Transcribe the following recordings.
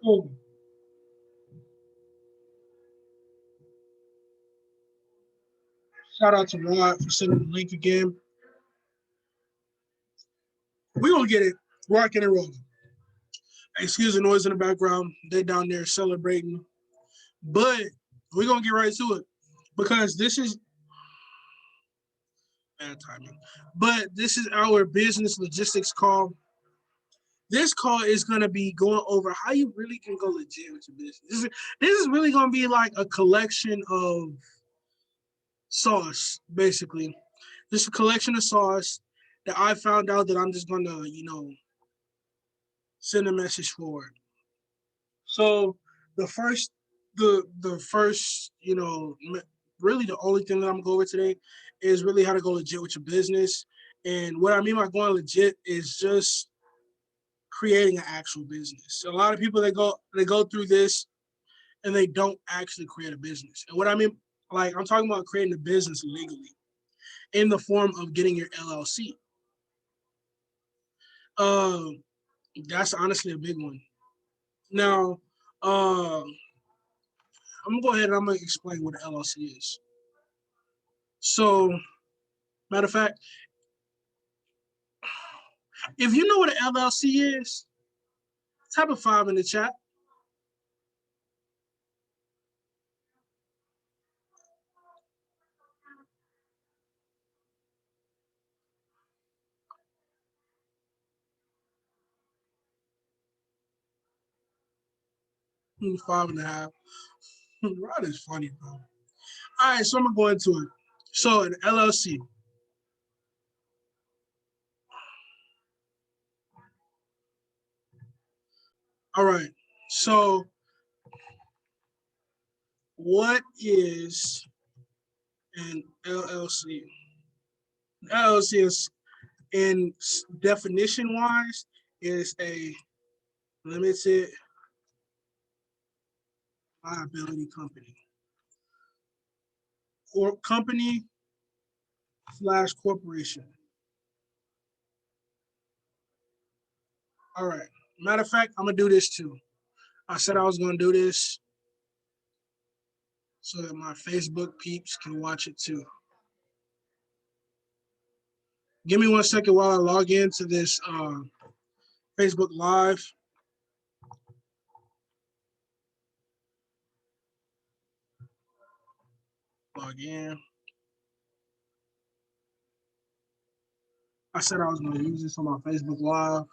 Oh, shout out to Rod for sending the link again. We're gonna get it rocking and rolling. Excuse the noise in the background. They down there celebrating. But we're gonna get right to it. Because this is bad timing. But this is our business logistics call. This call is gonna be going over how you really can go legit with your business. This is really gonna be like a collection of sauce, basically. Just a collection of sauce that I found out that I'm just gonna, send a message for. So the first, the first, really the only thing that I'm going to go over today is really how to go legit with your business. And what I mean by going legit is just creating an actual business. A lot of people they go through this and they don't actually create a business. And what I mean, like I'm talking about creating a business legally in the form of getting your LLC. Um, that's honestly a big one. Now, I'm gonna go ahead and I'm gonna explain what an LLC is. So, matter of fact, if you know what an LLC is, type a five in the chat. Five and a half. Rod is funny, bro. All right, so I'm gonna go into it. So an LLC. All right. So what is an LLC? LLC is, in definition wise, is a limited liability company or company slash corporation. All right. Matter of fact, I'm gonna do this too. I said I was gonna do this so that my Facebook peeps can watch it too. Give me 1 second while I log into this Facebook Live. Log in. I said I was going to use this on my Facebook Live.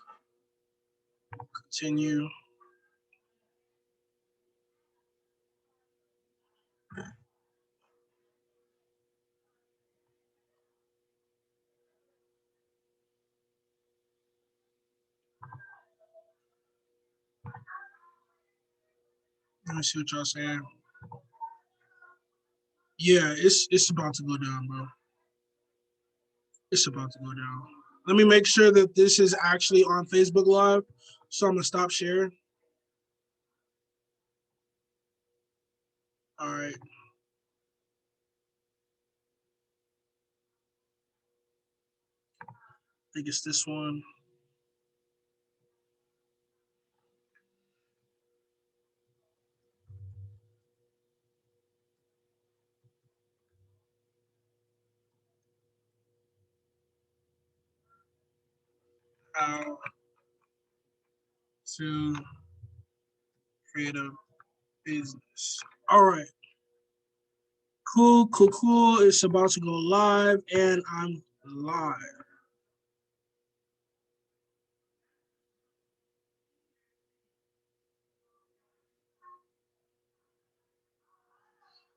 Continue. Let me see what y'all saying. Yeah, it's about to go down, bro. It's about to go down. Let me make sure that this is actually on Facebook Live. So I'm gonna stop sharing. All right. I think it's this one. How to create a business. All right. Cool, cool, cool. It's about to go live, and I'm live.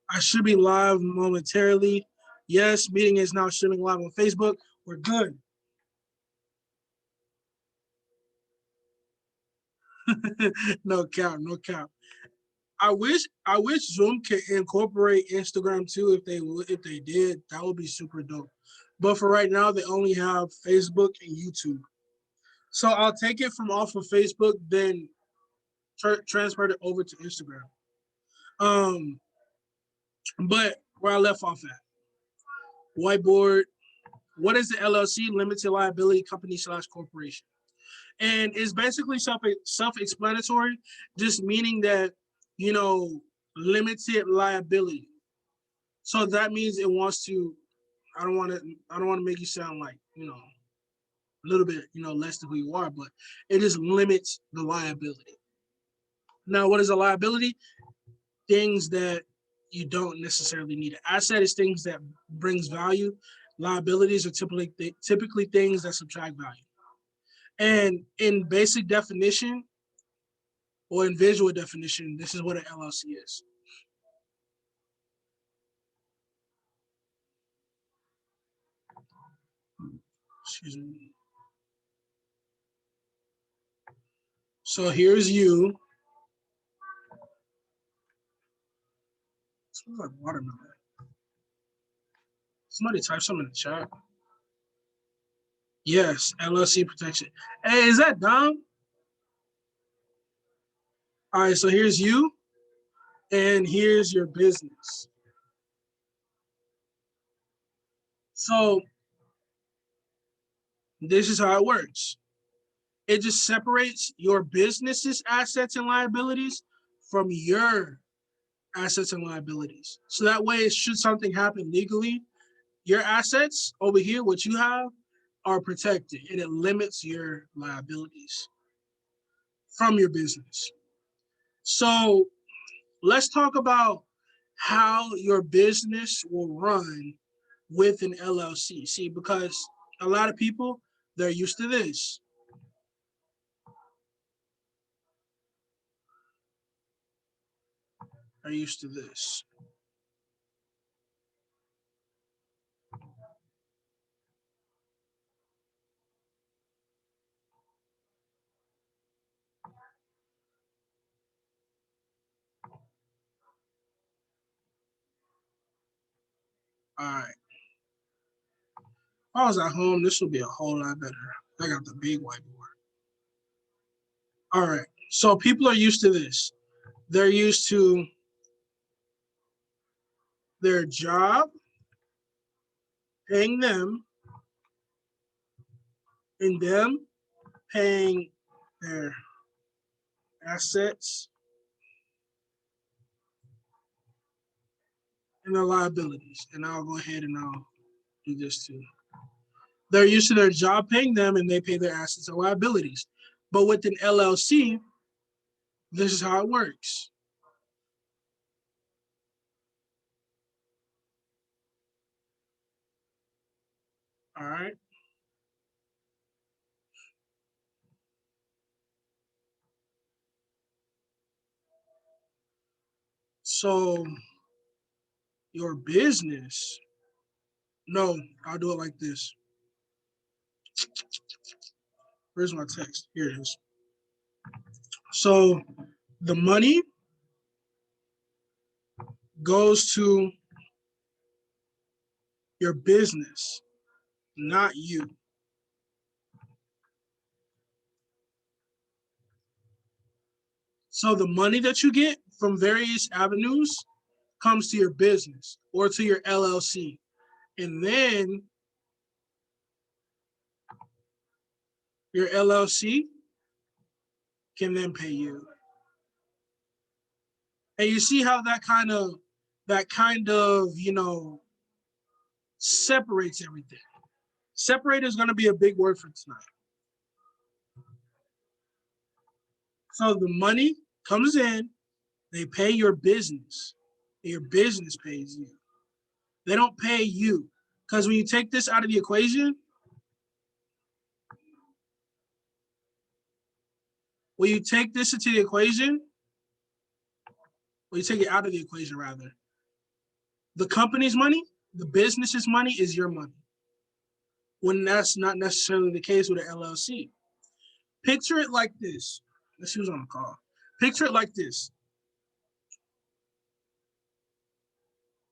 I should be live momentarily. Yes, meeting is now streaming live on Facebook. We're good. No cap, no cap. I wish Zoom could incorporate Instagram too. If they did, that would be super dope. But for right now, they only have Facebook and YouTube. So I'll take it from off of Facebook, then transfer it over to Instagram. Um, but where I left off at, whiteboard. What is the LLC? Limited liability company slash corporation. And it's basically self-explanatory, just meaning that, you know, limited liability. So that means it wants to, I don't want to make you sound like, you know, a little bit, you know, less than who you are, but it just limits the liability. Now, what is a liability? Things that you don't necessarily need. An asset is things that brings value. Liabilities are typically things that subtract value. And in basic definition or in visual definition, this is what an LLC is. Excuse me. So here's you. It smells like watermelon. Somebody type something in the chat. Yes, LLC protection. Hey, is that Dom? All right, so here's you, and here's your business. So this is how it works. It just separates your business's assets and liabilities from your assets and liabilities. So that way, should something happen legally, your assets over here, what you have, are protected, and it limits your liabilities from your business. So let's talk about how your business will run with an LLC. See, because a lot of people, they're used to this. Are used to this. All right. If I was at home, this would be a whole lot better. I got the big whiteboard. All right. So people are used to this. They're used to their job paying them and them paying their assets and their liabilities. And I'll go ahead and I'll do this too. They're used to their job paying them and they pay their assets and liabilities. But with an LLC, this is how it works. All right. So your business, no, I'll do it like this. Where's my text? Here it is. So the money goes to your business, not you. So the money that you get from various avenues comes to your business or to your LLC. And then your LLC can then pay you. And you see how that kind of, you know, separates everything. Separate is going to be a big word for tonight. So the money comes in, they pay your business, and your business pays you. They don't pay you. Because when you take this out of the equation, when you take this into the equation, when you take it out of the equation rather, the company's money, the business's money is your money. When that's not necessarily the case with an LLC. Picture it like this. Let's see who's on the call. Picture it like this.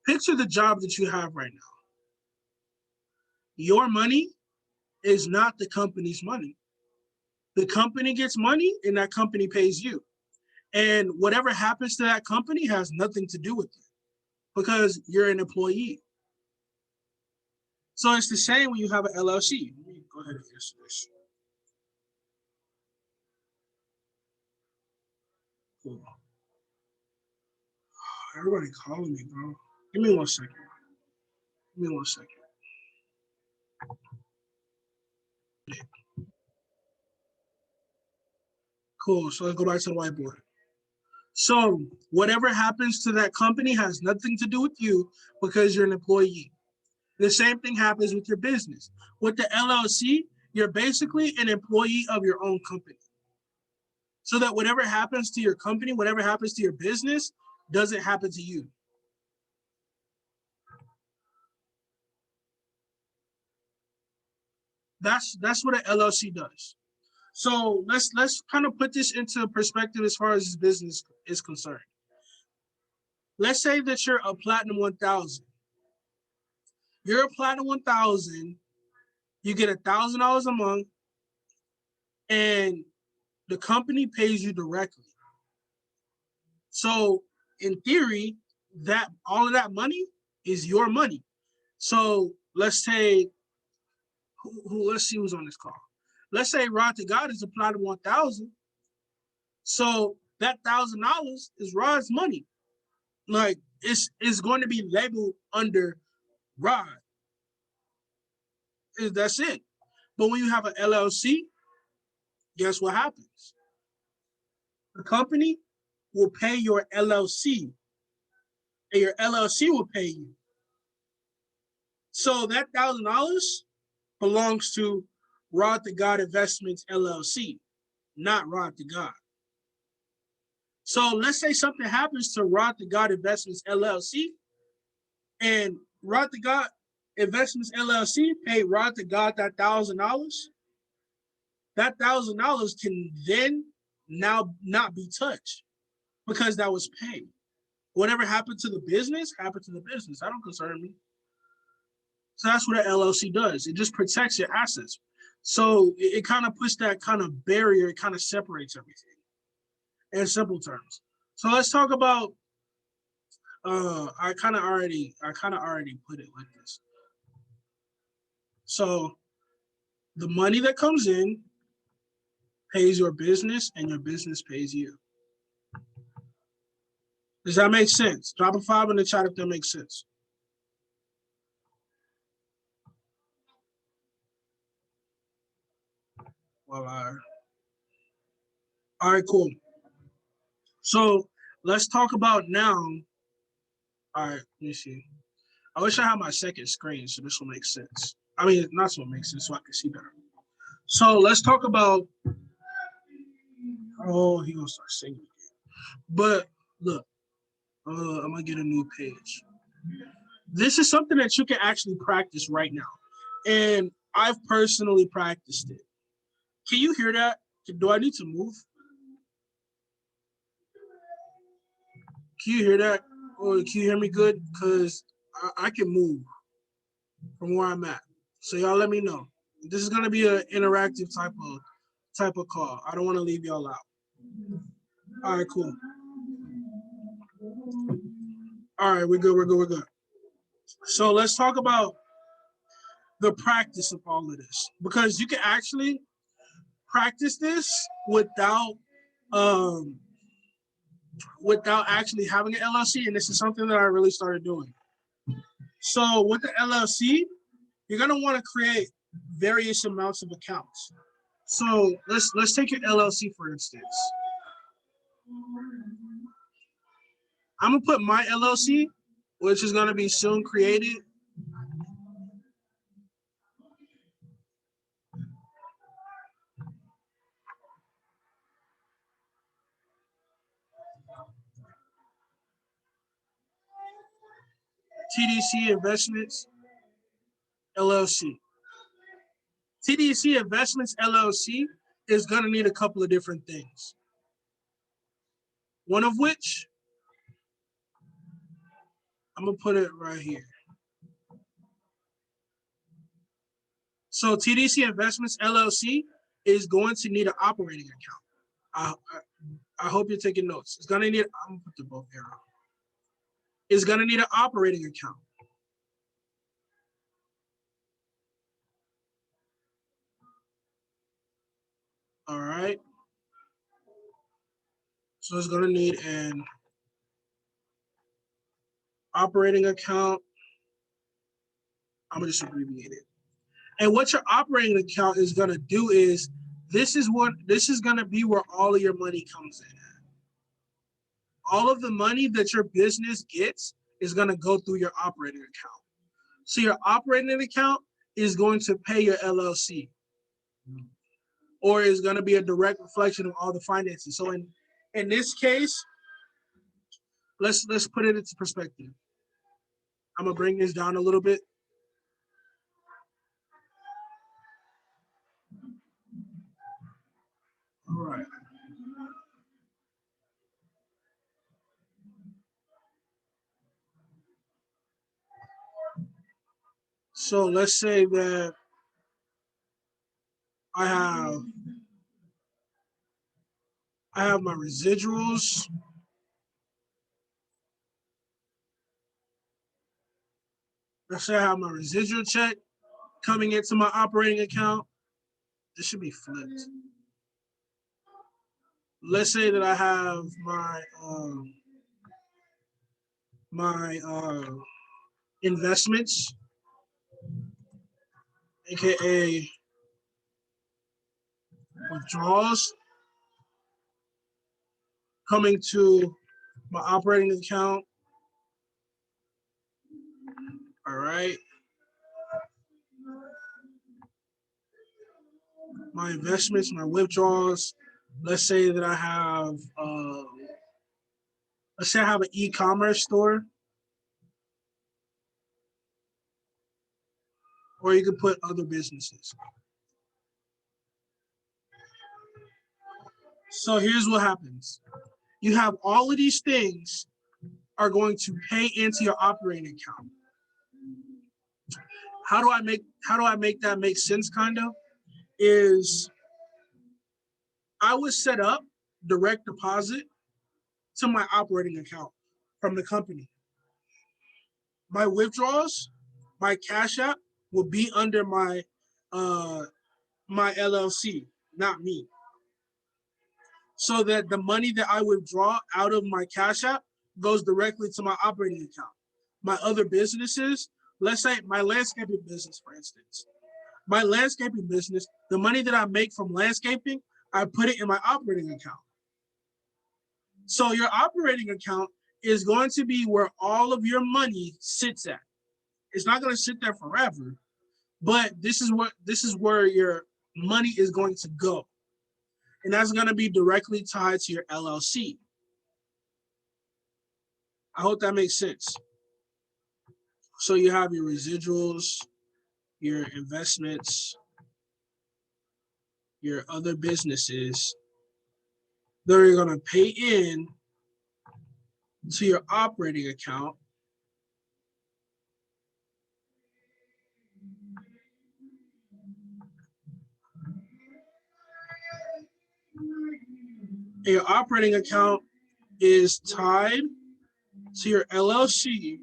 Picture the job that you have right now. Your money is not the company's money. The company gets money and that company pays you. And whatever happens to that company has nothing to do with you because you're an employee. So it's the same when you have an LLC. Let me go ahead and answer this. Cool. Everybody calling me, bro. Give me 1 second. Give me 1 second. Cool. So let's go back to the whiteboard. So whatever happens to that company has nothing to do with you because you're an employee. The same thing happens with your business. With the LLC, you're basically an employee of your own company. So that whatever happens to your company, whatever happens to your business, doesn't happen to you. That's what an LLC does. So let's kind of put this into perspective as far as this business is concerned. Let's say that you're a Platinum 1000. You're a Platinum 1000. You get $1,000 a month, and the company pays you directly. So in theory, that all of that money is your money. So let's say let's see who's on this call. Let's say Rod to God is applied to 1,000. So that $1,000 is Rod's money. Like it's going to be labeled under Rod. That's it. But when you have an LLC, guess what happens? The company will pay your LLC, and your LLC will pay you. So that $1,000 belongs to Rod to God Investments LLC, not Rod to God. So let's say something happens to Rod to God Investments LLC, and Rod to God Investments LLC paid Rod to God that $1,000. That $1,000 can then now not be touched because that was paid. Whatever happened to the business happened to the business. That don't concern me. So that's what an LLC does. It just protects your assets. So it kind of puts that kind of barrier. It kind of separates everything in simple terms. So let's talk about. I kind of already put it like this. So the money that comes in pays your business, and your business pays you. Does that make sense? Drop a 5 in the chat if that makes sense. Well, all right, cool. So let's talk about now. All right, let me see. I wish I had my second screen so this will make sense. I mean, not so it makes sense, so I can see better. So let's talk about. Oh, he gonna start singing again. But look, I'm gonna get a new page. This is something that you can actually practice right now, and I've personally practiced it. Can you hear that? Do I need to move? Can you hear that? Or can you hear me good? Because I can move from where I'm at. So y'all let me know. This is gonna be an interactive type of call. I don't want to leave y'all out. All right, cool. All right, we're good. We're good. We're good. So let's talk about the practice of all of this because you can actually practice this um without actually having an LLC, and this is something that I really started doing. So with the LLC, you're gonna want to create various amounts of accounts. So let's take your LLC for instance. I'm gonna put my LLC, which is gonna be soon created. TDC Investments LLC. TDC Investments LLC is gonna need a couple of different things. One of which I'm gonna put it right here. So TDC Investments LLC is going to need an operating account. I hope you're taking notes. It's gonna need. I'm gonna put the both arrow. It's gonna need an operating account. All right. So it's going to need an operating account. I'm going to just abbreviate it. And what your operating account is going to do is this is going to be where all of your money comes in. All of the money that your business gets is going to go through your operating account. So your operating account is going to pay your LLC, or is going to be a direct reflection of all the finances. So in this case, let's put it into perspective. I'm gonna bring this down a little bit. All right. So let's say that I have my residuals. Let's say I have my residual check coming into my operating account. This should be flipped. Let's say that I have my investments, aka withdrawals, coming to my operating account. All right. My investments, my withdrawals. Let's say that I have, let's say I have an e-commerce store, or you could put other businesses. So here's what happens. You have all of these things are going to pay into your operating account. How do I make that make sense, kind of? Is I would set up direct deposit to my operating account from the company. My withdrawals, my Cash App will be under uh my LLC, not me. So that the money that I withdraw out of my Cash App goes directly to my operating account. My other businesses, let's say my landscaping business, for instance, my landscaping business, the money that I make from landscaping, I put it in my operating account. So your operating account is going to be where all of your money sits at. It's not going to sit there forever, but this is where your money is going to go. And that's going to be directly tied to your LLC. I hope that makes sense. So you have your residuals, your investments, your other businesses that are going to pay in to your operating account. And your operating account is tied to your LLC,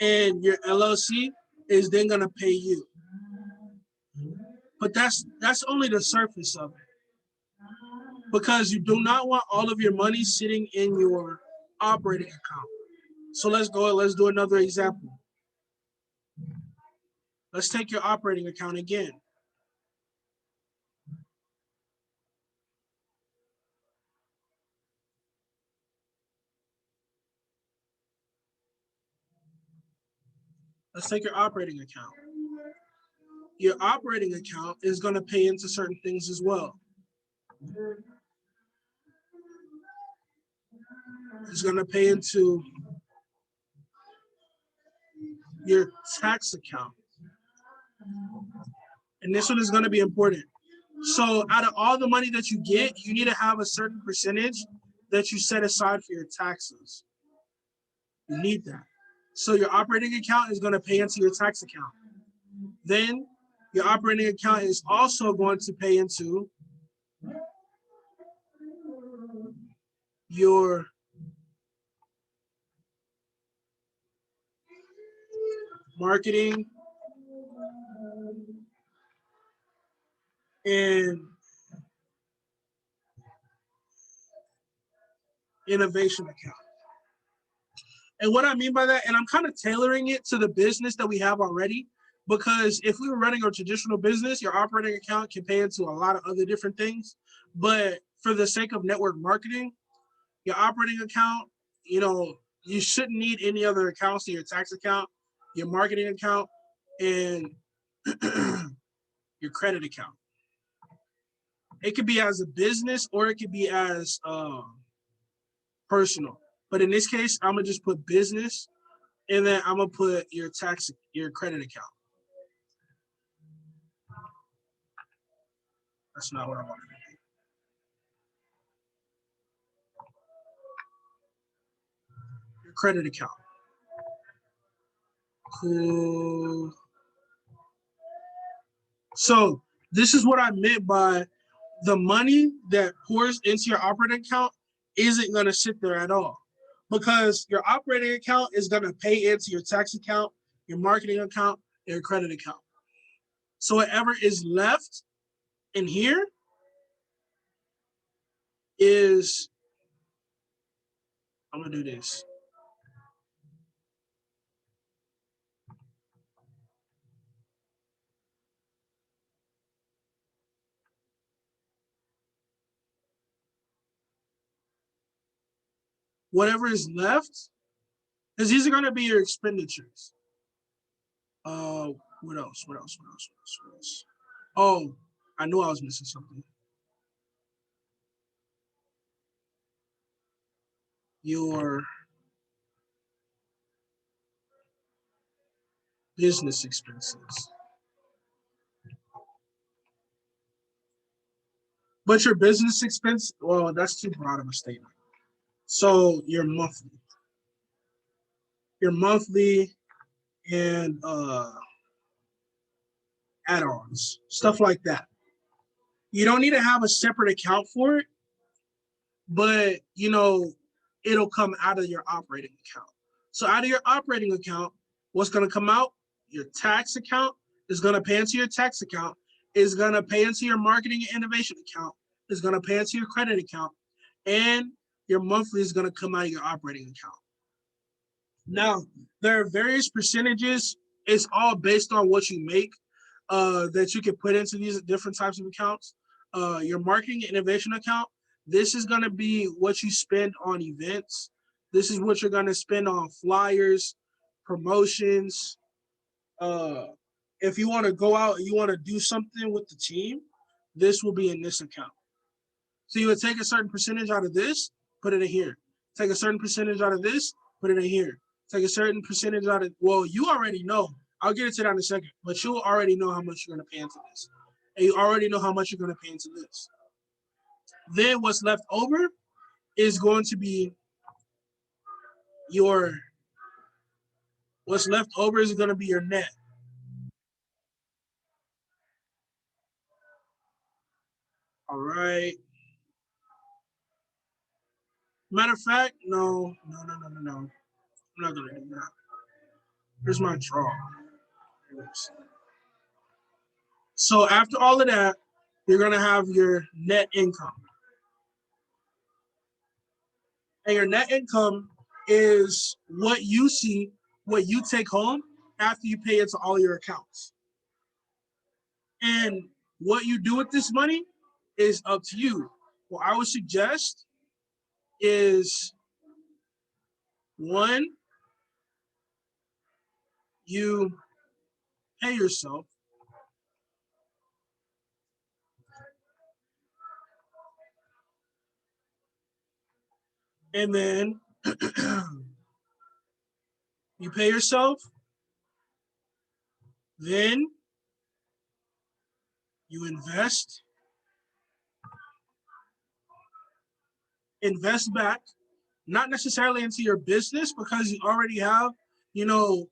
and your LLC is then going to pay you. But that's only the surface of it, because you do not want all of your money sitting in your operating account. So let's do another example. Let's take your operating account again. Let's take your operating account. Your operating account is going to pay into certain things as well. It's going to pay into your tax account. And this one is going to be important. So out of all the money that you get, you need to have a certain percentage that you set aside for your taxes. You need that. So your operating account is going to pay into your tax account. Then your operating account is also going to pay into your marketing, and innovation account. And what I mean by that, and I'm kind of tailoring it to the business that we have already, because if we were running a traditional business, your operating account can pay into a lot of other different things. But for the sake of network marketing, your operating account, you shouldn't need any other accounts to your tax account, your marketing account, and your credit account. It could be as a business or it could be as personal. But in this case, I'm gonna just put business, and then I'm gonna put your credit account. That's not what I want to do. Your credit account. Cool. So this is what I meant by the money that pours into your operating account isn't going to sit there at all, because your operating account is going to pay into your tax account, your marketing account, and your credit account. So whatever is left in here is, I'm going to do this. Whatever is left, because these are going to be your expenditures. What else? What else? What else? What else? What else? Oh, I knew I was missing something. Your business expenses. But your business expense, well, that's too broad of a statement. So your monthly and add-ons, stuff like that. You don't need to have a separate account for it, but it'll come out of your operating account. So out of your operating account, what's going to come out? Your tax account is going to pay into your tax account, is going to pay into your marketing and innovation account, is going to pay into your credit account, and your monthly is going to come out of your operating account. Now, there are various percentages. It's all based on what you make that you can put into these different types of accounts. Your marketing and innovation account, this is going to be what you spend on events. This is what you're going to spend on flyers, promotions. Uh, if you want to go out and you want to do something with the team, this will be in this account. So you would take a certain percentage out of this, put it in here. Take a certain percentage out of this, put it in here. Take a certain percentage out of, well, you already know. I'll get into that in a second, but you'll already know how much you're going to pay into this. And you already know how much you're going to pay into this. Then what's left over is going to be your, what's left over is going to be your net. All right. Matter of fact, no. I'm not going to do that. Here's my draw. So after all of that, you're going to have your net income. And your net income is what you see, what you take home after you pay into all your accounts. And what you do with this money is up to you. What I would suggest is, one, you pay yourself. And then you pay yourself. Then you invest back, not necessarily into your business, because you already have, you know,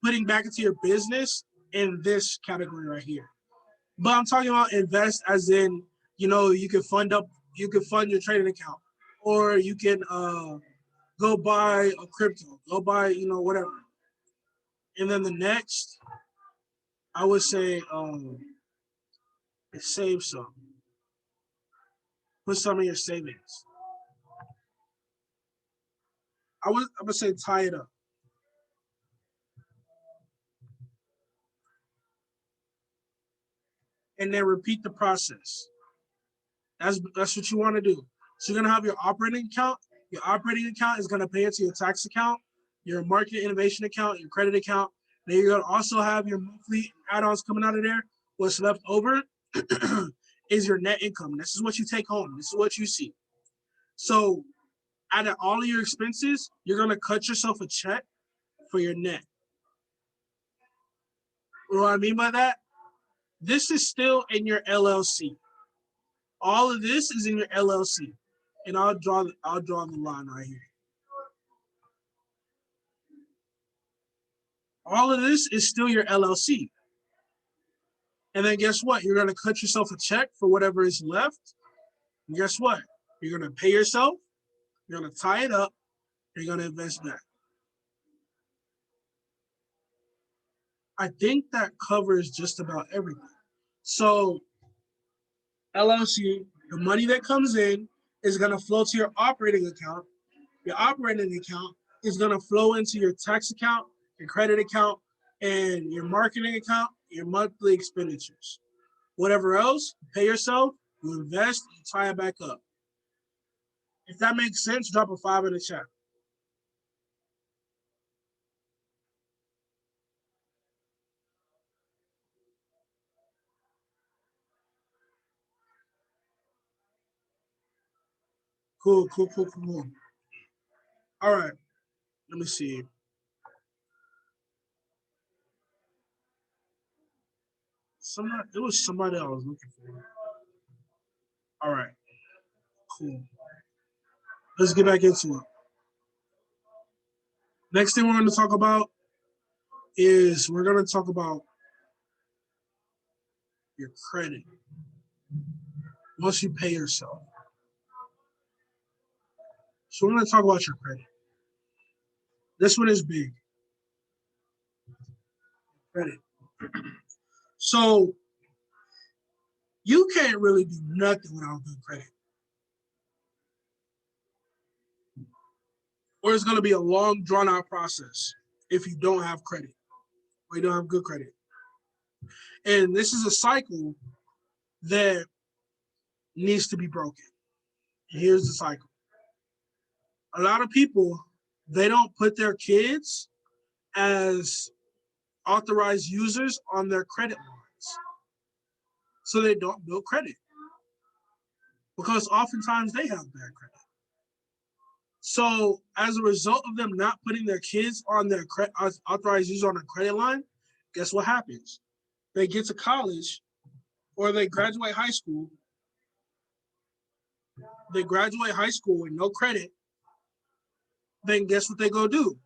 putting back into your business in this category right here. But I'm talking about invest as in, you can fund your trading account, or you can go buy a crypto, go buy, whatever. And then the next, I would say, save some. Put some in your savings. I'm gonna say tie it up. And then repeat the process. That's what you want to do. So you're gonna have your operating account. Your operating account is gonna pay into your tax account, your market innovation account, your credit account. Then you're gonna also have your monthly add-ons coming out of there. What's left over is your net income. This is what you take home. This is what you see. So out of all of your expenses, you're gonna cut yourself a check for your net. You know what I mean by that? This is still in your LLC. All of this is in your LLC, and I'll draw the line right here. All of this is still your LLC, and then guess what? You're gonna cut yourself a check for whatever is left. And guess what? You're gonna pay yourself. You're gonna tie it up. And you're gonna invest back. I think that covers just about everything. So LLC, the money that comes in is gonna flow to your operating account. Your operating account is going to flow into your tax account, your credit account, and your marketing account, your monthly expenditures. Whatever else, pay yourself, you invest, you tie it back up. If that makes sense, drop a 5 in the chat. Cool, cool, cool, cool. All right, let me see. It was somebody I was looking for. All right, cool. Let's get back into it. Next thing we're going to talk about is we're going to talk about your credit once you pay yourself. So we're going to talk about your credit. This one is big. Credit. So you can't really do nothing without good credit. Or it's going to be a long, drawn out process if you don't have credit or you don't have good credit. And this is a cycle that needs to be broken. Here's the cycle. A lot of people, they don't put their kids as authorized users on their credit lines. So they don't build credit because oftentimes they have bad credit. So as a result of them not putting their kids on their authorized user on their credit line, guess what happens? They get to college or they graduate high school. They graduate high school with no credit. Then guess what they go do?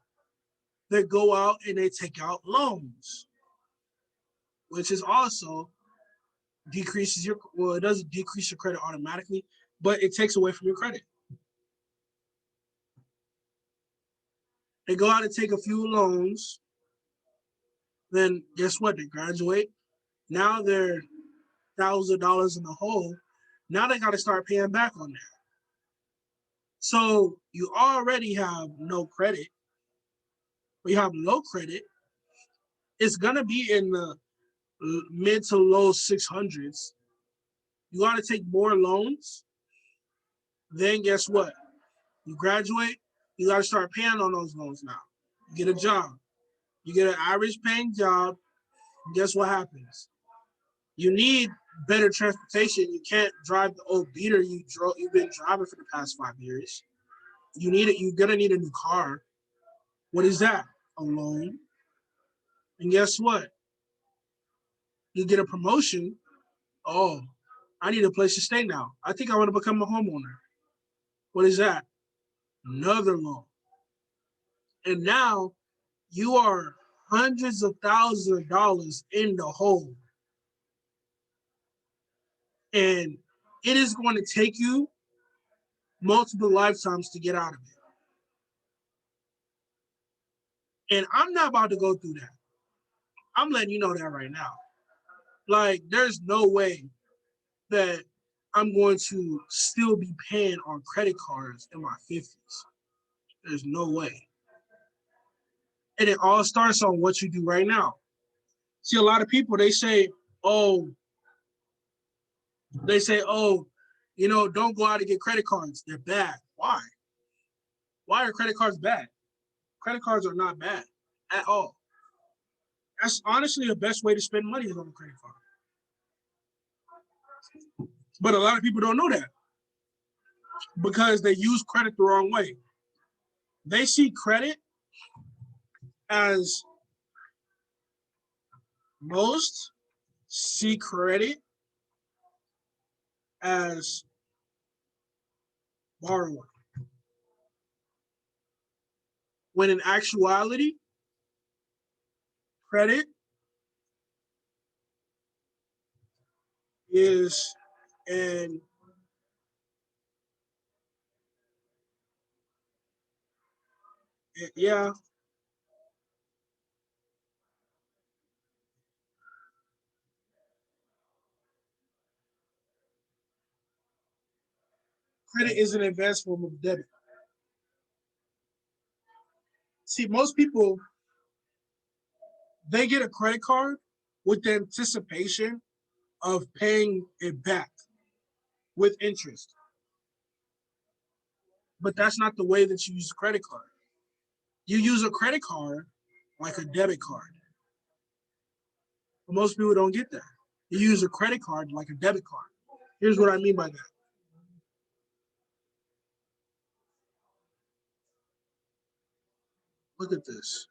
They go out and they take out loans, which is also decreases your, well, it doesn't decrease your credit automatically, but it takes away from your credit. They go out and take a few loans. Then guess what? They graduate. Now they're thousands of dollars in the hole. Now they got to start paying back on that. So you already have no credit. Or you have low credit. It's gonna be in the mid to low 600s. You got to take more loans. Then guess what? You graduate. You got to start paying on those loans now. You get a job. You get an average paying job. Guess what happens? You need better transportation. You can't drive the old beater you've been driving for the past 5 years. You need it. You're gonna need a new car. What is that? A loan. And guess what? You get a promotion. Oh, I need a place to stay now. I think I want to become a homeowner. What is that? Another loan. And now you are hundreds of thousands of dollars in the hole. And it is going to take you multiple lifetimes to get out of it. And I'm not about to go through that. I'm letting you know that right now. Like, there's no way that I'm going to still be paying on credit cards in my 50s. There's no way. And it all starts on what you do right now. See, a lot of people, oh, oh, don't go out and get credit cards. They're bad. Why? Why are credit cards bad? Credit cards are not bad at all. That's honestly the best way to spend money is on a credit card. But a lot of people don't know that because they use credit the wrong way. They see credit as most see credit as borrowing. When in actuality, credit is an yeah, credit is an advanced form of debit. See, most people they get a credit card with the anticipation of paying it back with interest. But that's not the way that you use a credit card. You use a credit card like a debit card. But most people don't get that. You use a credit card like a debit card. Here's what I mean by that. Look at this.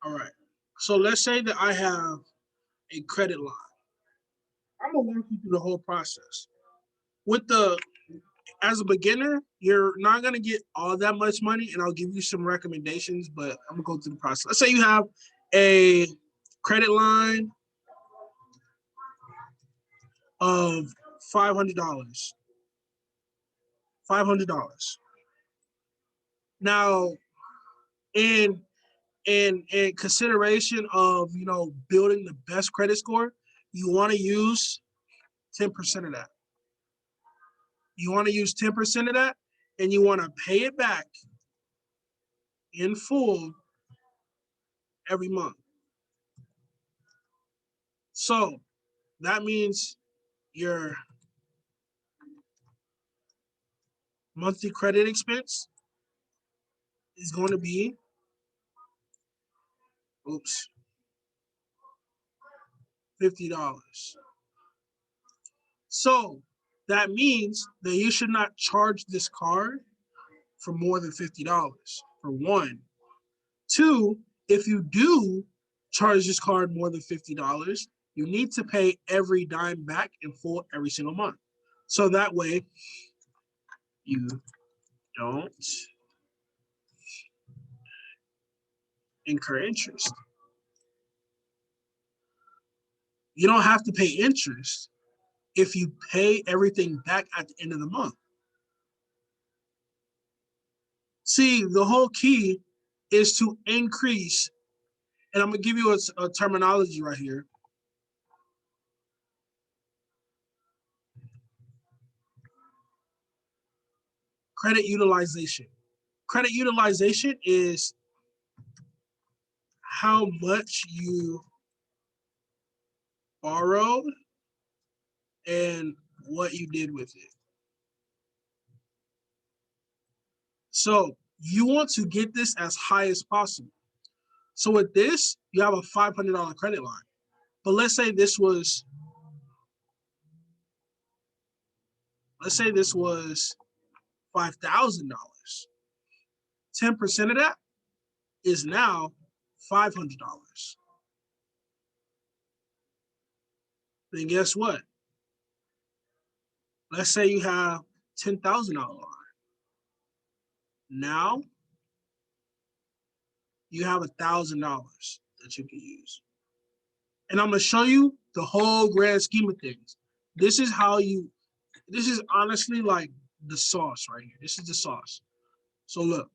All right. So let's say that I have a credit line. I'm gonna walk you through the whole process. With the as a beginner, you're not gonna get all that much money, and I'll give you some recommendations, but I'm gonna go through the process. Let's say you have a credit line of $500. $500. Now, in in consideration of building the best credit score, you want to use 10% of that. You want to use 10% of that, and you want to pay it back in full every month. So that means your monthly credit expense is going to be, oops, $50. So that means that you should not charge this card for more than $50, for one. Two, if you do charge this card more than $50, you need to pay every dime back in full every single month. So that way you don't incur interest. You don't have to pay interest if you pay everything back at the end of the month. See, the whole key is to increase, and I'm gonna give you a terminology right here. Credit utilization. Credit utilization is how much you borrowed and what you did with it. So you want to get this as high as possible. So with this, you have a $500 credit line. But let's say this was $5,000. 10% of that is now $500. Then guess what? Let's say you have $10,000 line. Now you have $1,000 that you can use. And I'm gonna show you the whole grand scheme of things. This is how you, this is honestly like the sauce right here. This is the sauce. So look,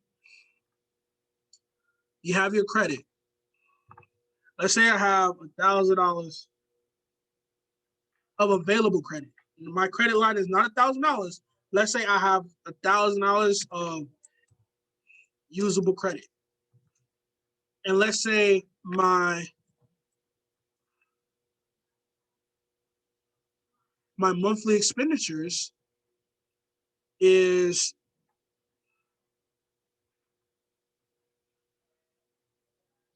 you have your credit. Let's say I have $1,000 of available credit. My credit line is not $1,000. Let's say I have $1,000 of usable credit. And let's say my monthly expenditures is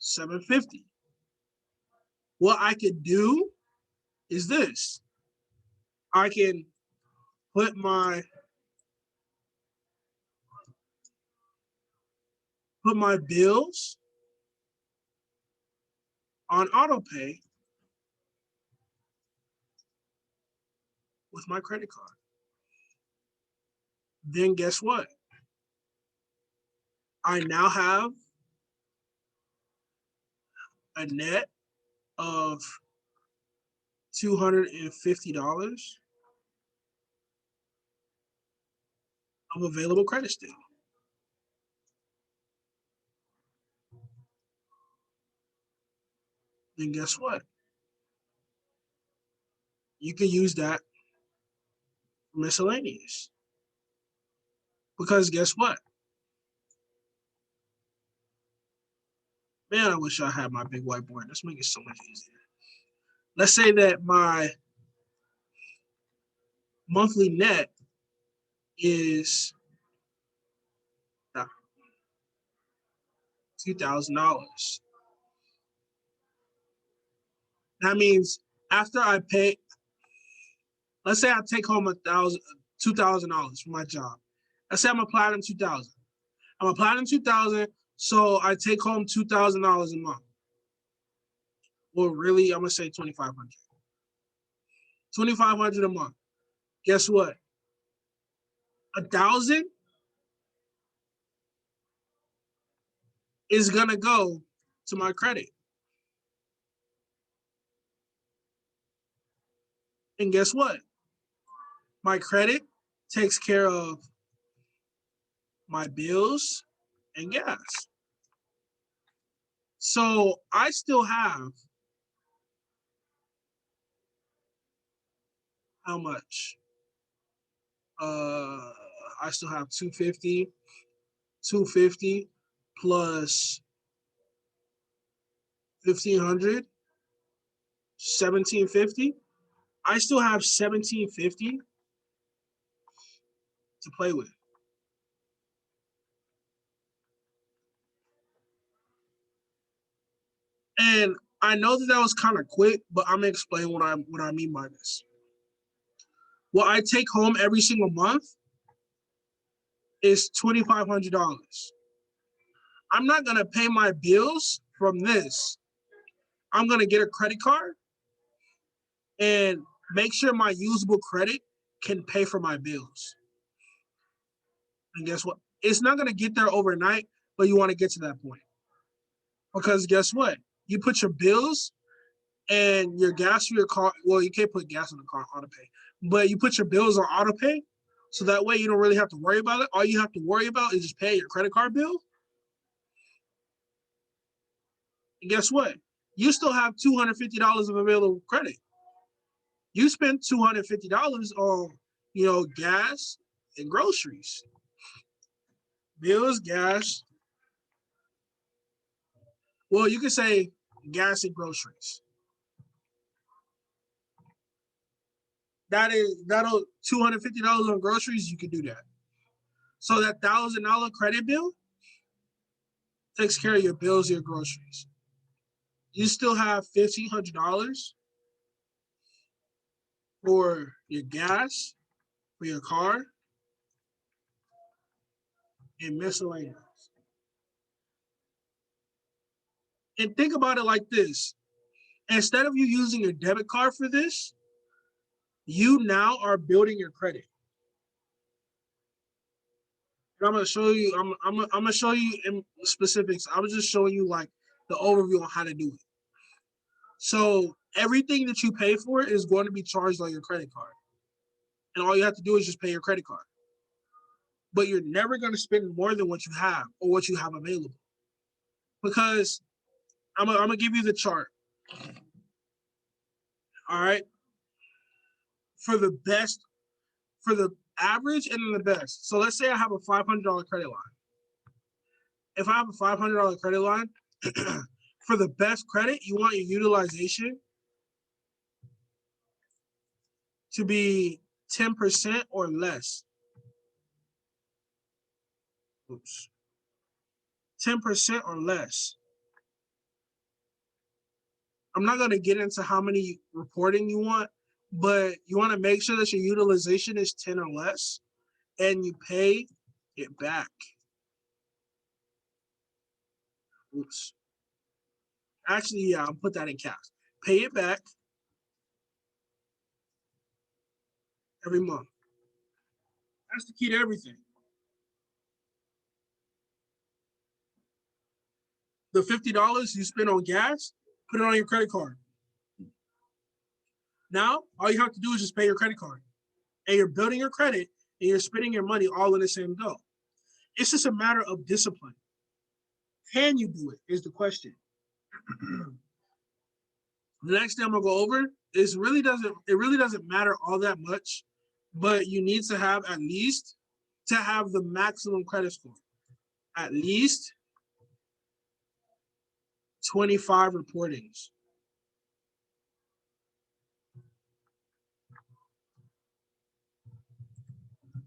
$750. What I could do is this. I can put my bills on auto pay with my credit card. Then guess what? I now have a net of $250 of available credit still. Then guess what? You can use that for miscellaneous. Because guess what? Man, I wish I had my big whiteboard. Let's make it so much easier. Let's say that my monthly net is $2,000. That means after I pay, let's say I take home $2,000 from my job. Let's say I'm applying $2,000. I'm applying $2,000, so I take home $2,000 a month. Well, really, I'm gonna say $2,500. $2,500 a month. Guess what? $1,000 is gonna go to my credit. And guess what? My credit takes care of my bills and gas. So I still have how much? I still have 250 plus 1,500, 1,750. I still have 1,750 to play with. And I know that was kind of quick, but I'm gonna explain what I mean by this. What I take home every single month is $2,500. I'm not gonna pay my bills from this. I'm gonna get a credit card and make sure my usable credit can pay for my bills. And guess what? It's not gonna get there overnight, but you want to get to that point. Because guess what? You put your bills and your gas for your car. Well, you can't put gas on the car auto pay, but you put your bills on auto pay, so that way you don't really have to worry about it. All you have to worry about is just paying your credit card bill. And guess what? You still have $250 of available credit. You spent $250 on, gas and groceries, bills, gas. Well, you can say gas and groceries. That'll $250 on groceries. You can do that. So that $1,000 credit bill takes care of your bills, your groceries. You still have $1,500 for your gas, for your car, and miscellaneous. And think about it like this. Instead of you using your debit card for this, you now are building your credit. And I'm gonna show you. I'm gonna show you in specifics. I was just showing you like the overview on how to do it. So everything that you pay for is going to be charged on your credit card, and all you have to do is just pay your credit card. But you're never going to spend more than what you have or what you have available, because I'm gonna give you the chart. All right. for the best, for the average and then the best. So let's say I have a $500 credit line. If I have a $500 credit line, for the best credit, you want your utilization to be 10% or less. Oops. 10% or less. I'm not going to get into how many reporting you want, but you want to make sure that your utilization is 10 or less and you pay it back. Oops. Actually, yeah, I'll put that in caps. Pay it back every month. That's the key to everything. The $50 you spend on gas, put it on your credit card. Now, all you have to do is just pay your credit card. And you're building your credit and you're spending your money all in the same go. It's just a matter of discipline. Can you do it is the question. The next thing I'm gonna go over is it really doesn't matter all that much, but you need to have at least to have the maximum credit score. At least 25 reportings.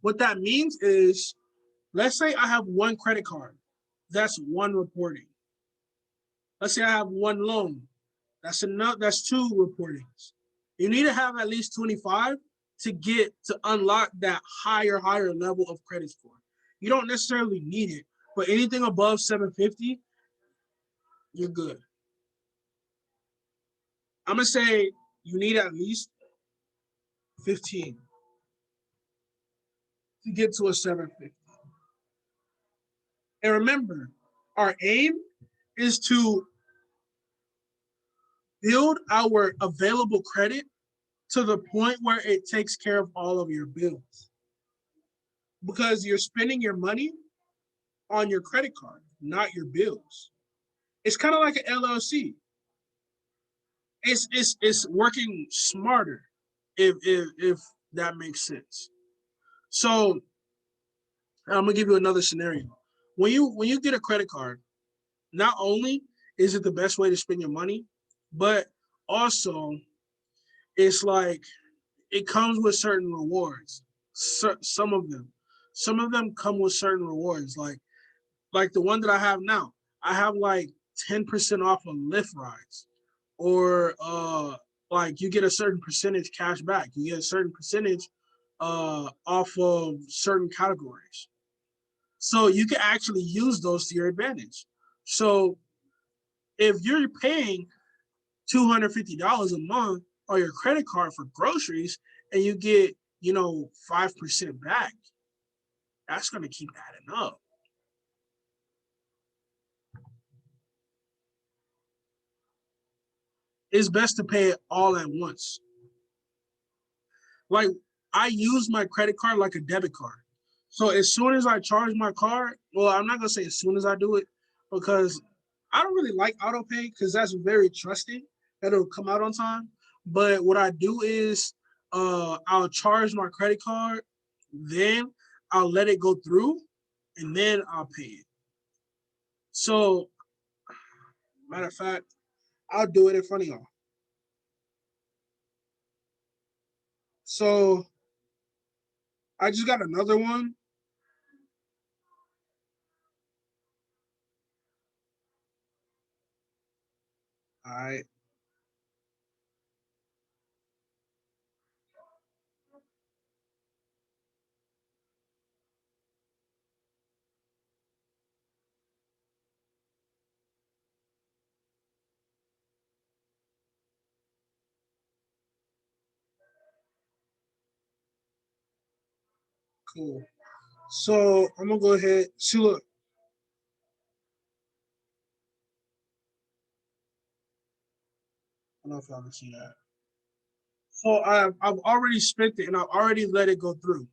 What that means is, let's say I have one credit card. That's one reporting. Let's say I have one loan. That's enough. That's two reportings. You need to have at least 25 to unlock that higher level of credit score. You don't necessarily need it, but anything above 750, you're good. I'm gonna say you need at least 15 to get to a 750. And remember, our aim is to build our available credit to the point where it takes care of all of your bills. Because you're spending your money on your credit card, not your bills. It's kind of like an LLC. It's working smarter, if that makes sense. So I'm gonna give you another scenario. When you get a credit card, not only is it the best way to spend your money, but also it's like it comes with certain rewards. Some of them come with certain rewards. Like the one that I have now, I have like 10% off of Lyft rides, or like you get a certain percentage cash back. You get a certain percentage off of certain categories. So you can actually use those to your advantage. So if you're paying $250 a month on your credit card for groceries and you get, 5% back, that's going to keep adding up. It's best to pay it all at once. Like, I use my credit card like a debit card. So as soon as I charge my card, well, I'm not gonna say as soon as I do it, because I don't really like auto pay because that's very trusting that it'll come out on time. But what I do is I'll charge my credit card, then I'll let it go through, and then I'll pay it. So, matter of fact, I'll do it in front of y'all. So I just got another one. All right. Cool. So I'm gonna go ahead. See, look. I don't know if y'all can see that. So I've already spent it and I've already let it go through.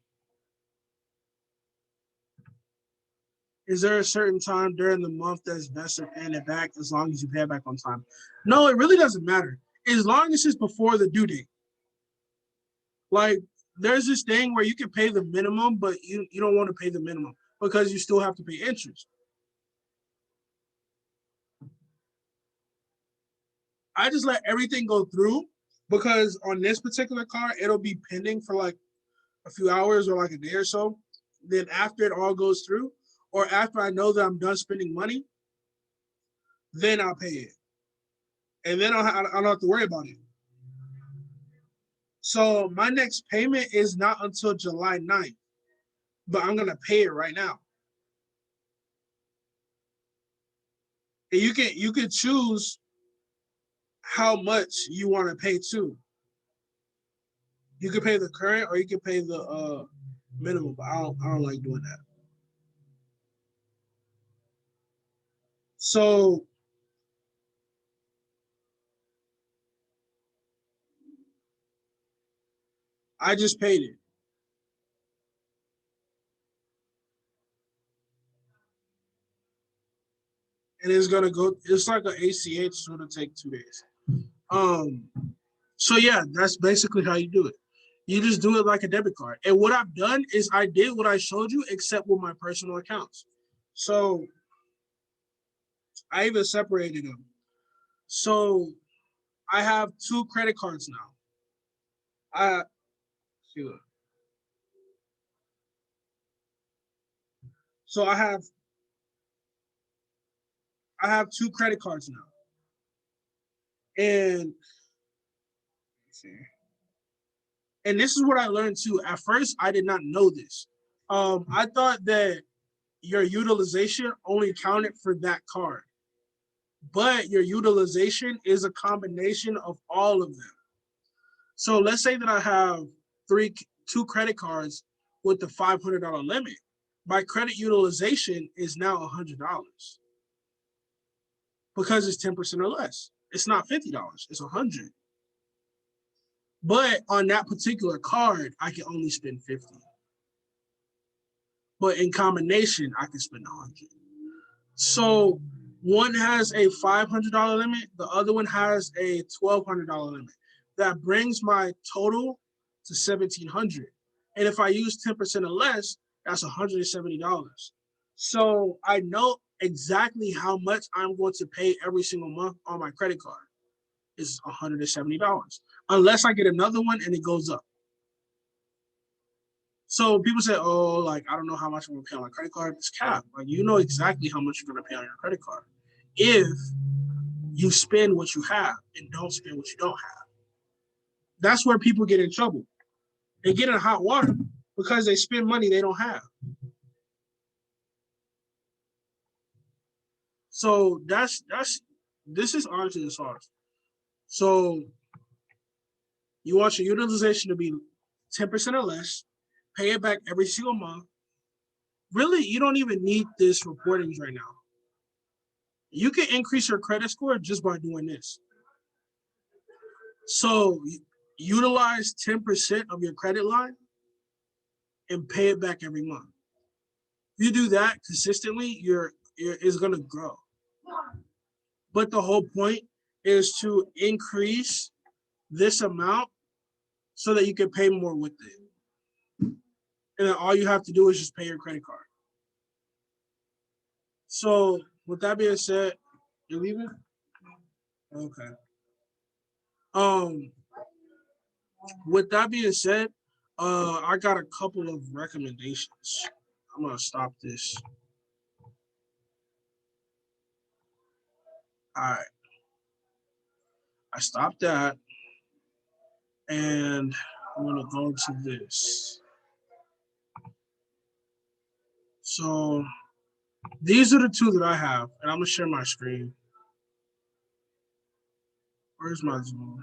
Is there a certain time during the month that's best to pay it back as long as you pay it back on time? No, it really doesn't matter. As long as it's before the due date. Like there's this thing where you can pay the minimum, but you don't want to pay the minimum because you still have to pay interest. I just let everything go through because on this particular car, it'll be pending for like a few hours or like a day or so. Then after it all goes through, or after I know that I'm done spending money, then I'll pay it. And then I don't have to worry about it. So my next payment is not until July 9th, but I'm going to pay it right now. And you can choose how much you want to pay too. You can pay the current or you can pay the minimum, but I don't like doing that. So I just paid it. And it's gonna go, it's like an ACH, so it'll take 2 days. Um so yeah, that's basically how you do it. You just do it like a debit card. And what I've done is I did what I showed you, except with my personal accounts. So I even separated them. So I have two credit cards now. I so I have two credit cards now. And and this is what I learned too. At first, I did not know this. I thought that your utilization only counted for that card, but your utilization is a combination of all of them. So let's say that I have two credit cards with the $500 limit. My credit utilization is now $100 because it's 10% or less. It's not $50, it's 100. But on that particular card, I can only spend 50. But in combination, I can spend 100. So one has a $500 limit, the other one has a $1,200 limit. That brings my total to $1,700. And if I use 10% or less, that's $170. So I know exactly how much I'm going to pay every single month on my credit card. It's $170, unless I get another one and it goes up. So people say, oh, like, I don't know how much I'm gonna pay on my credit card. It's capped. Like, you know exactly how much you're gonna pay on your credit card if you spend what you have and don't spend what you don't have. That's where people get in trouble. They get in hot water because they spend money they don't have. So that's this is honestly the sauce. So you want your utilization to be 10% or less, pay it back every single month. Really, you don't even need this reportings right now. You can increase your credit score just by doing this. So utilize 10% of your credit line and pay it back every month. If you do that consistently, it's gonna grow. But the whole point is to increase this amount so that you can pay more with it. And then all you have to do is just pay your credit card. So with that being said, you're leaving? Okay. Um, with that being said, I got a couple of recommendations. I'm gonna stop this. All right, I stopped that, and I'm gonna go to this. So these are the two that I have, and I'm gonna share my screen. Where's my Zoom?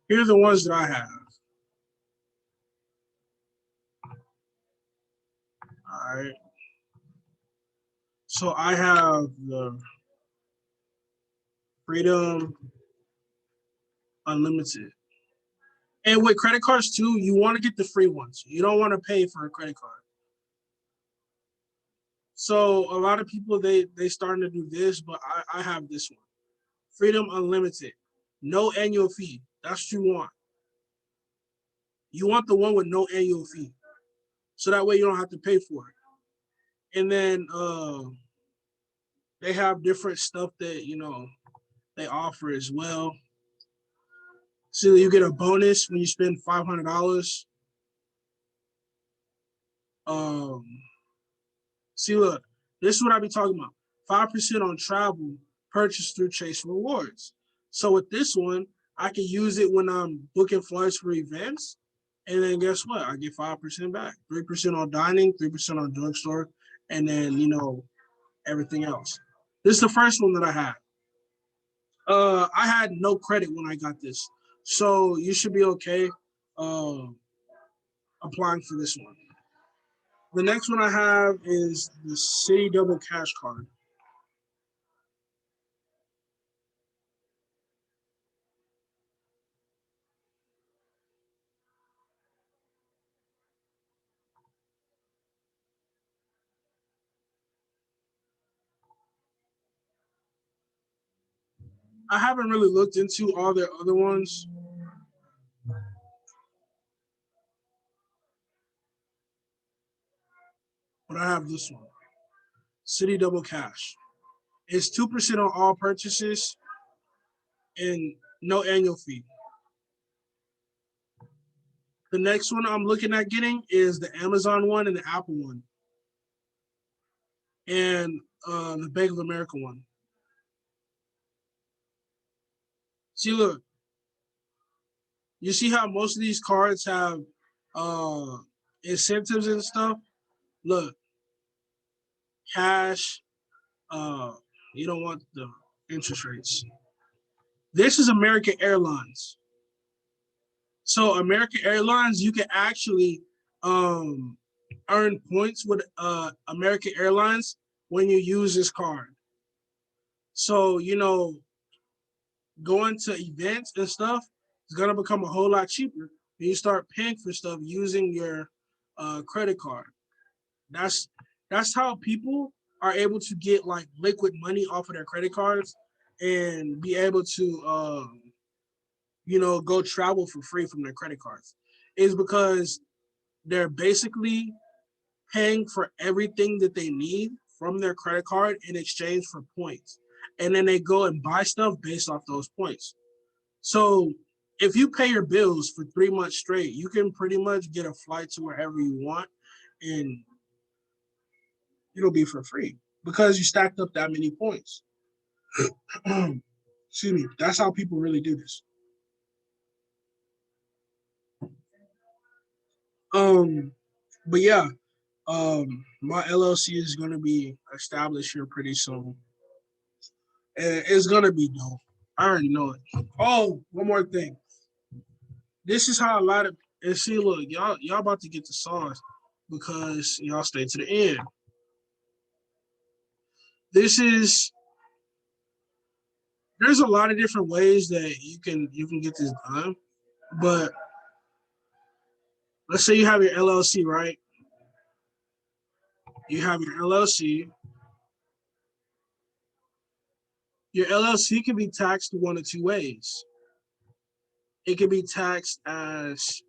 Here are the ones that I have. All right. So I have the Freedom Unlimited. And with credit cards too, you want to get the free ones. You don't want to pay for a credit card. So a lot of people they starting to do this, but I have this one. Freedom Unlimited. No annual fee. That's what you want. You want the one with no annual fee. So that way you don't have to pay for it. And then they have different stuff that, they offer as well. So you get a bonus when you spend $500. Um, See, look, this is what I be talking about. 5% on travel purchased through Chase Rewards. So with this one, I can use it when I'm booking flights for events. And then guess what? I get 5% back. 3% on dining, 3% on drugstore, and then, everything else. This is the first one that I had. I had no credit when I got this. So you should be okay uh, applying for this one. The next one I have is the City Double Cash Card. I haven't really looked into all their other ones. But I have this one, City Double Cash. It's 2% on all purchases and no annual fee. The next one I'm looking at getting is the Amazon one and the Apple one, and the Bank of America one. See, look, you see how most of these cards have uh, incentives and stuff? Look, cash, uh, you don't want the interest rates. This is American Airlines. So American Airlines, you can actually um, earn points with American Airlines when you use this card. So going to events and stuff is gonna become a whole lot cheaper when you start paying for stuff using your credit card. That's that's how people are able to get like liquid money off of their credit cards and be able to go travel for free from their credit cards. Is because they're basically paying for everything that they need from their credit card in exchange for points. And then they go and buy stuff based off those points. So if you pay your bills for 3 months straight, you can pretty much get a flight to wherever you want and it'll be for free because you stacked up that many points. Excuse me. That's how people really do this. Um, but yeah, my LLC is gonna be established here pretty soon. And it's gonna be dope. I already know it. Oh, one more thing. This is how a lot of and see, look, y'all about to get the sauce because y'all stay to the end. This is there's a lot of different ways that you can get this done, but let's say you have your LLC, right? You have your LLC. Your LLC can be taxed one of two ways. It can be taxed as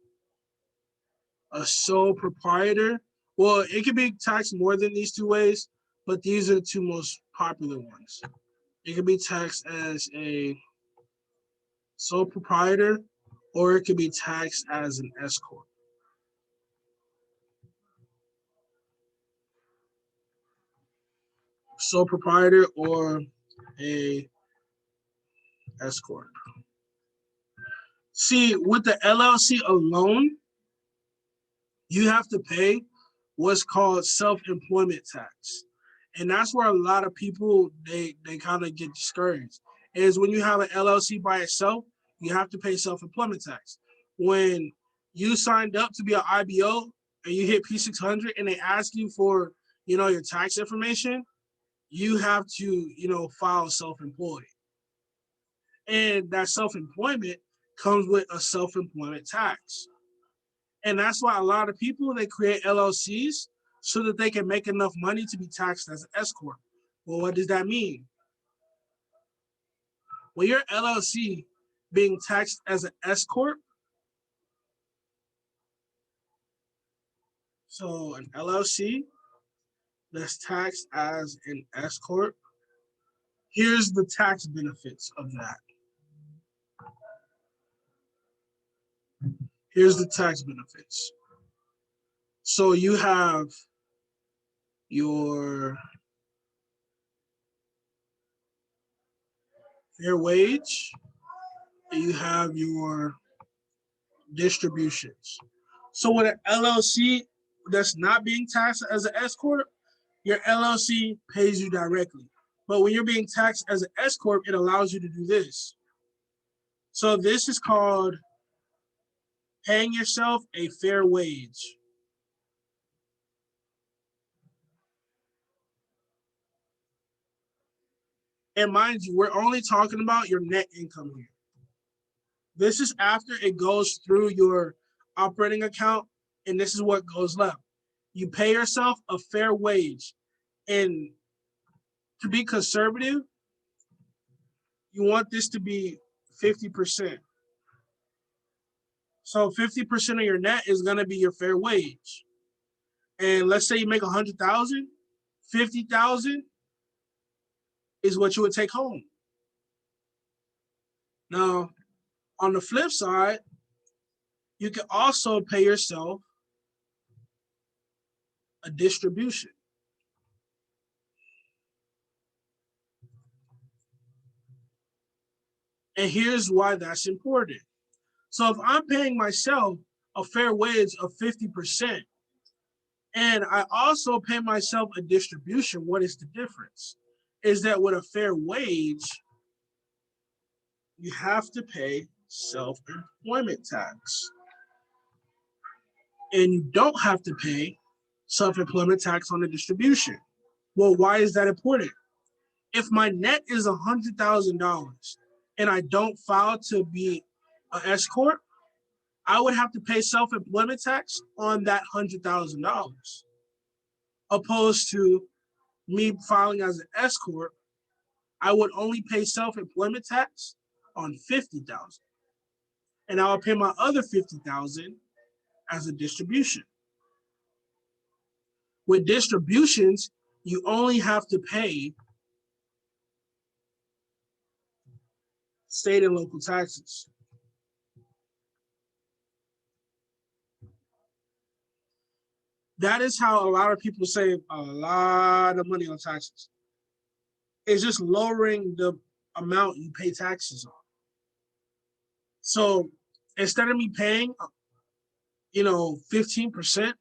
a sole proprietor. Well, it can be taxed more than these two ways, but these are the two most popular ones. It can be taxed as a sole proprietor, or it can be taxed as an S corp. Sole proprietor or a S corp. See, with the LLC alone, you have to pay what's called self-employment tax. And that's where a lot of people they kind of get discouraged. Is when you have an LLC by itself, you have to pay self-employment tax. When you signed up to be an IBO and you hit P600 and they ask you for your tax information, you have to file self-employed, and that self-employment comes with a self-employment tax. And that's why a lot of people they create LLCs so that they can make enough money to be taxed as an S corp. Well, what does that mean? When your LLC being taxed as an S corp, So an LLC that's taxed as an S corp. Here's the tax benefits of that. Here's the tax benefits. So you have your fair wage, and you have your distributions. So with an LLC that's not being taxed as an S corp, your LLC pays you directly. But when you're being taxed as an S corp, it allows you to do this. So this is called paying yourself a fair wage. And mind you, we're only talking about your net income here. This is after it goes through your operating account, and this is what goes left. You pay yourself a fair wage. And to be conservative, you want this to be 50%. So 50% of your net is going to be your fair wage. And let's say you make 100,000, 50,000 is what you would take home. Now, on the flip side, you can also pay yourself a distribution. And here's why that's important. So if I'm paying myself a fair wage of 50%, and I also pay myself a distribution, what is the difference? Is that with a fair wage, you have to pay self-employment tax. And you don't have to pay self-employment tax on the distribution. Well, why is that important? If my net is $100,000 and I don't file to be an S corp, I would have to pay self-employment tax on that $100,000, opposed to me filing as an S corp. I would only pay self-employment tax on 50,000, and I will pay my other 50,000 as a distribution. With distributions, you only have to pay state and local taxes. That is how a lot of people save a lot of money on taxes. It's just lowering the amount you pay taxes on. So instead of me paying, 15%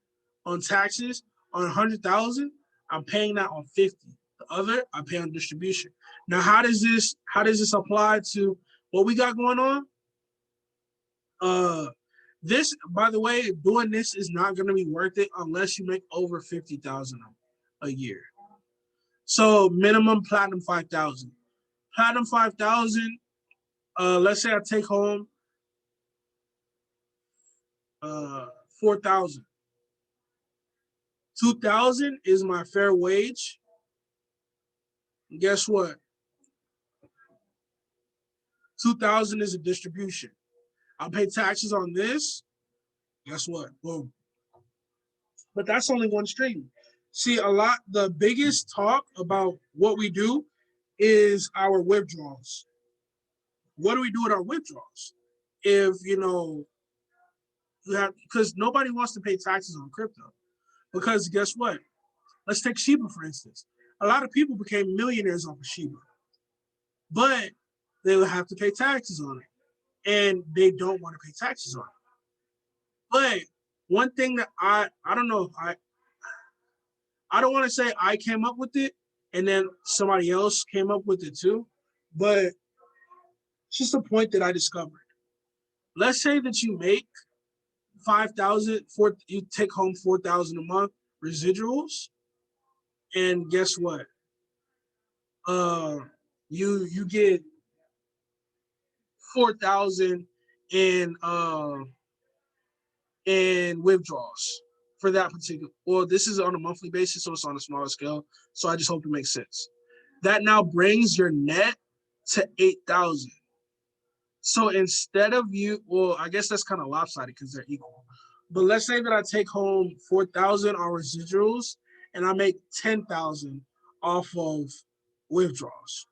on taxes on 100,000, I'm paying that on 50. The other, I pay on distribution. Now, how does this apply to what we got going on? This, by the way, doing this is not going to be worth it unless you make over 50,000 a year. So minimum platinum 5,000. Platinum 5,000. Let's say I take home 4,000. 2,000 is my fair wage. And guess what? 2,000 is a distribution. I'll pay taxes on this. Guess what? Boom. But that's only one stream. See, the biggest talk about what we do is our withdrawals. What do we do with our withdrawals? If, you have, because nobody wants to pay taxes on crypto. Because guess what? Let's take Shiba, for instance. A lot of people became millionaires off of Shiba, but they would have to pay taxes on it. And they don't want to pay taxes on it. But one thing that I don't know, I don't want to say I came up with it and then somebody else came up with it too, but it's just a point that I discovered. Let's say that you make 5,000, you take home 4,000 a month residuals, and guess what? You get 4,000 in withdrawals for that particular. Well, this is on a monthly basis, so it's on a smaller scale. So I just hope it makes sense. That now brings your net to 8,000. So instead of you, well, I guess that's kind of lopsided because they're equal. But let's say that I take home 4,000 on residuals and I make 10,000 off of withdrawals.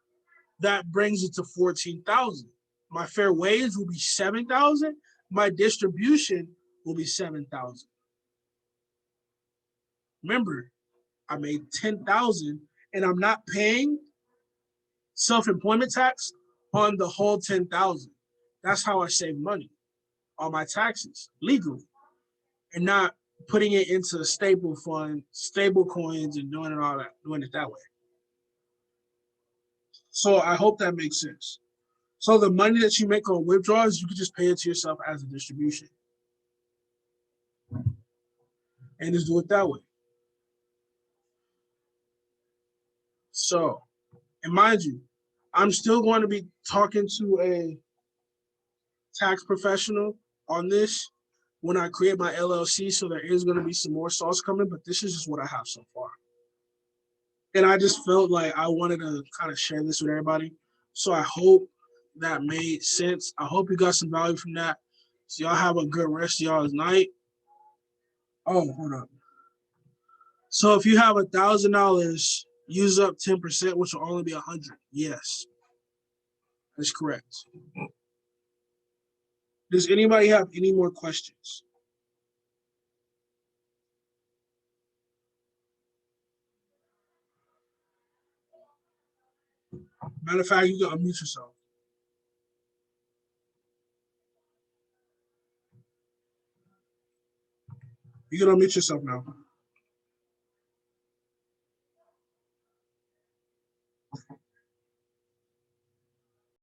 That brings it to 14,000. My fair wage will be 7,000. My distribution will be 7,000. Remember, I made 10,000 and I'm not paying self-employment tax on the whole 10,000. That's how I save money on my taxes legally and not putting it into a stable fund, stable coins, and doing it all that, doing it that way. So I hope that makes sense. So the money that you make on withdrawals, you can just pay it to yourself as a distribution and just do it that way. So, and mind you, I'm still going to be talking to a tax professional on this when I create my LLC. So there is going to be some more sauce coming, but this is just what I have so far. And I just felt like I wanted to kind of share this with everybody. So I hope that made sense. I hope you got some value from that. So y'all have a good rest of y'all's night. Oh, hold up. So if you have $1,000, use up 10%, which will only be 100. Yes, that's correct. Does anybody have any more questions? Matter of fact, you can unmute yourself. You can unmute yourself now.